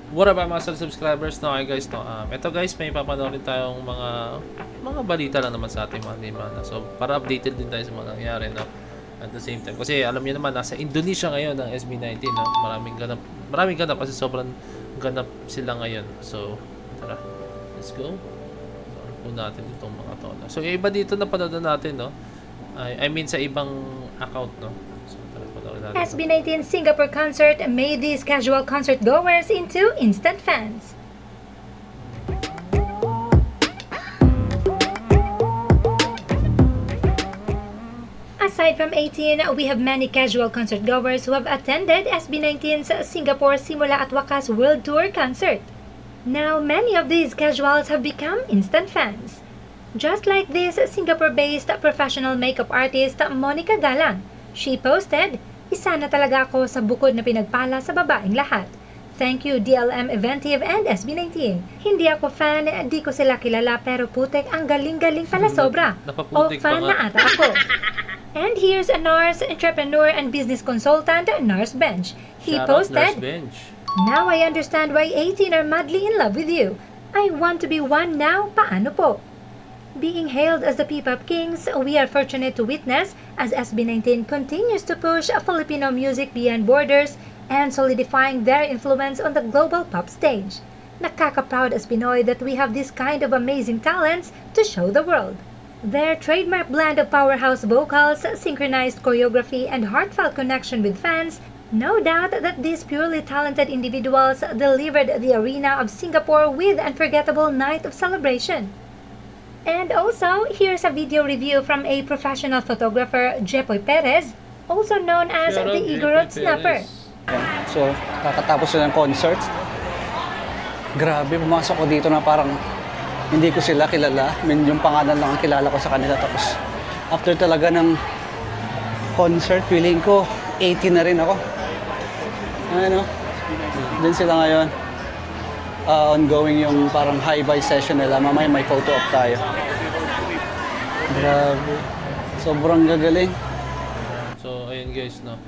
What up mga subscribers? No, okay guys, no. Ito guys, may papanoorin tayong mga balita lang naman sa ating mga limana. So, para updated din tayo sa mga nangyayari, no. At the same time, kasi alam niyo naman nasa Indonesia ngayon ang SB19, no. Maraming ganap kasi sobrang ganap sila ngayon. So, tara. Let's go. So, natin itong mga to. No? So, yung iba dito na panood natin, no. I mean sa ibang account, no. SB19 Singapore concert made these casual concert goers into instant fans. Aside from 18, we have many casual concert goers who have attended SB19's Singapore Simula at Wakas World Tour concert. Now, many of these casuals have become instant fans. Just like this Singapore-based professional makeup artist Monica Galang. She posted, "Isa na talaga ako sa bukod na pinagpala sa babaeng lahat. Thank you DLM Eventive and SB19. Hindi ako fan, di ko sila kilala pero putek ang galing-galing pala sobra. O fan na ata ako." And here's a NARS entrepreneur and business consultant, Nars Bench. He posted, "Now I understand why 18 are madly in love with you. I want to be one now, paano po?" Being hailed as the P-pop kings, we are fortunate to witness as SB19 continues to push Filipino music beyond borders and solidifying their influence on the global pop stage. Nakaka-proud as Pinoy that we have this kind of amazing talents to show the world. Their trademark blend of powerhouse vocals, synchronized choreography, and heartfelt connection with fans, no doubt that these purely talented individuals delivered the arena of Singapore with unforgettable night of celebration. And also, here's a video review from a professional photographer, Jepoy Perez, also known as the Igorot Snapper. So, kakatapos na ng concert. Grabe, pumasok ko dito na parang hindi ko sila kilala. I mean, yung pangalan lang ang kilala ko sa kanila. Tapos, after talaga ng concert, feeling ko 80 na rin ako. Ano? Din sila ngayon. Ongoing yung parang high-buy session nila. Mamaya may photo op tayo. Grabe. Sobrang gagaling. So, ayun guys, no.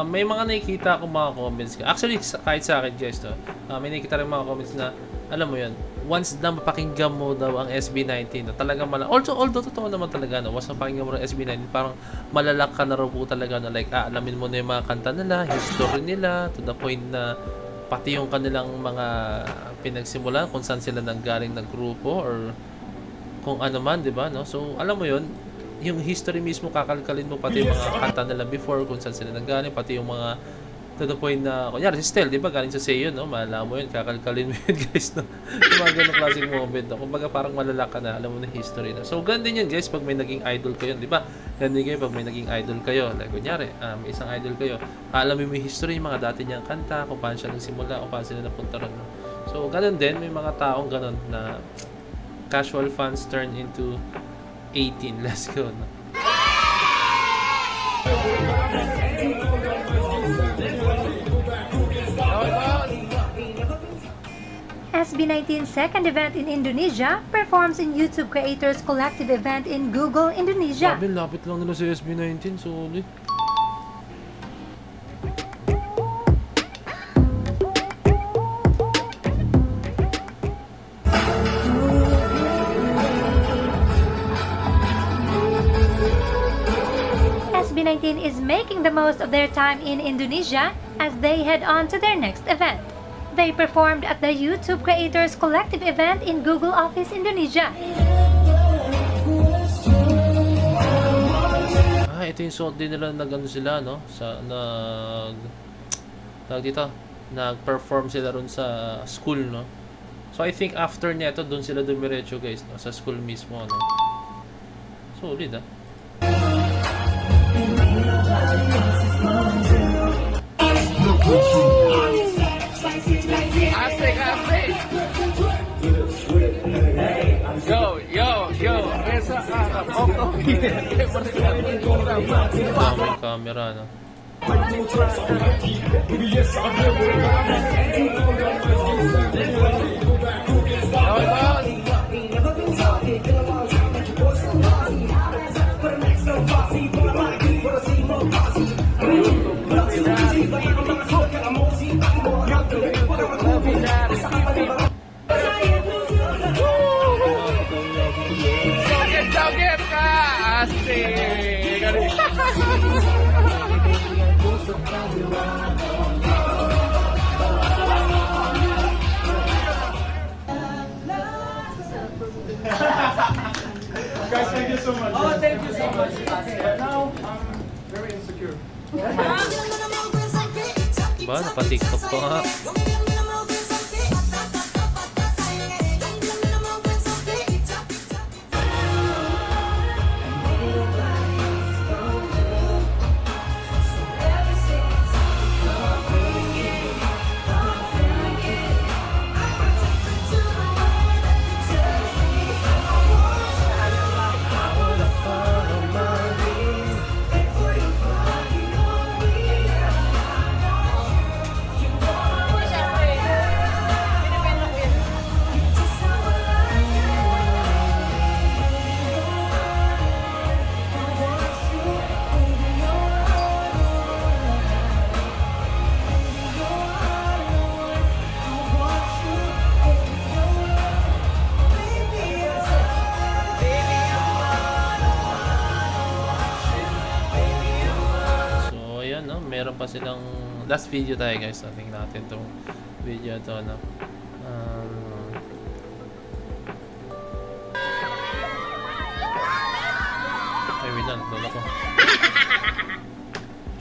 May mga nakikita akong mga comments. Actually, kahit sa akin guys, no. May nakikita rin mga comments na, alam mo yun, once na mapakinggan mo daw ang SB19, no, talagang although totoo naman talaga, no, once mapakinggan mo ang SB19, parang malalak ka na rin po talaga, no, like, alamin mo na yung mga kanta nila, history nila, to the point na pati yung kanilang mga pinagsimulan, kung saan sila nanggaling ng grupo or kung ano man, di ba, no? So, alam mo yun, yung history mismo, kakalkalin mo pati yung mga kanta nila before, kung saan sila nanggaling, pati yung mga to the point na, kunyari, si Stel, di ba, galing sa Seiyon, no? Malala mo yun, kakalkalin mo yun, guys, no? Yung mga ganong klaseng moment, no? Kumbaga, parang malala ka na, alam mo na history, no? So, ganun din yun, guys, pag may naging idol kayo, di ba? Ganun din kayo, pag may naging idol kayo. Like, kunyari, may isang idol kayo, alamin mo yung history, yung mga dati niyang kanta, kung paano siya nagsimula, kung paano sila napunta ron, no? So, ganun din, may mga taong ganun na casual fans turn into 18. Let's go, no? SB19's second event in Indonesia performs in YouTube Creators Collective event in Google, Indonesia. Sabi, lapit lang nila sa SB19, solid. SB19 is making the most of their time in Indonesia as they head on to their next event. They performed at the YouTube Creators Collective event in Google Office, Indonesia. Ito yung suot din nila nag-ano sila, no? Tawag dito, nag-perform sila ron sa school, no? So, I think after neto, doon sila dumiretso, guys, no? Sa school mismo, no? Solid, ah. Asik, asik. Yo, esa Arab. May camera, no? Joget ka! Asik! Guys, thank you so much. Oh, thank you so much. Now, I'm very insecure. Ba, napa-TikTok pa nga. Meron pa silang last video tayo guys. So, tingnan natin tong video to, no? Ay, wait lang, naglolo ko.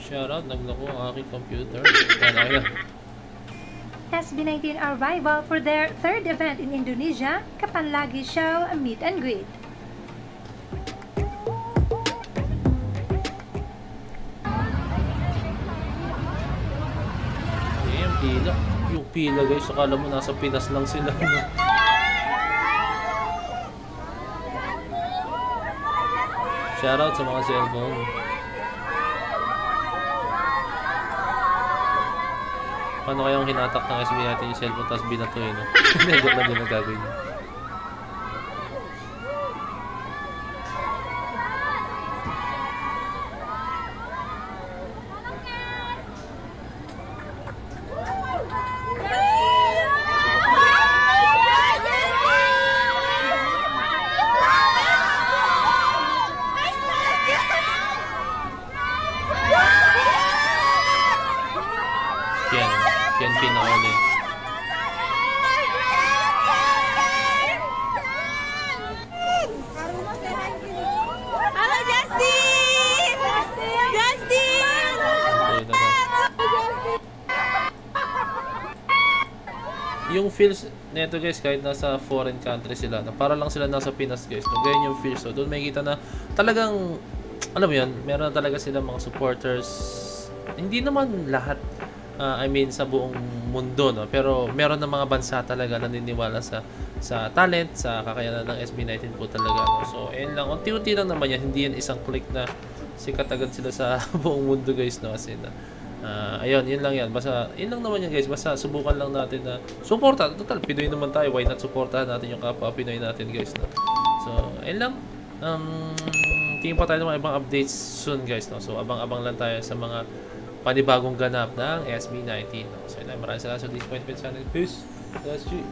Shoutout, naglolo ko ang aking computer. Yan. SB19 arrival for their third event in Indonesia, Kapanlagi Show Meet and Greet. Pila. Yung pila guys, akala mo nasa Pinas lang sila. Shoutout sa mga cellphone. Paano kayang hinatak ng SB natin yung cellphone tapos binato yun? No? Hindi, joke lang din ang gagawin niya. Yan pinakauli. Halo Justin! Justin! Yung feels neto guys, kahit nasa foreign country sila, na para lang sila nasa Pinas guys, no? Ganyan yung feels. So doon makikita na talagang, alam mo yun, meron na talaga sila mga supporters. Hindi naman lahat, I mean sa buong mundo, no? Pero meron na mga bansa talaga naniniwala sa talent, sa kakayanan ng SB19 po talaga, no? So ayun lang, unti-unti lang naman yan, hindi yan isang click na sikat agad sila sa buong mundo guys, no? As in, ayun, yun lang yan. Basta, yun lang naman yan guys. Basta subukan lang natin na suporta. Total, Pinoy naman tayo. Why not suportahan natin yung kapwa Pinoy natin guys, no? So, ayun lang. Tingin pa tayo ng mga ibang updates soon guys, no? So, abang-abang lang tayo sa mga panibagong ganap ng SB19, no? So, yun lang. Maraming salamat sa this point. Peace. That's it.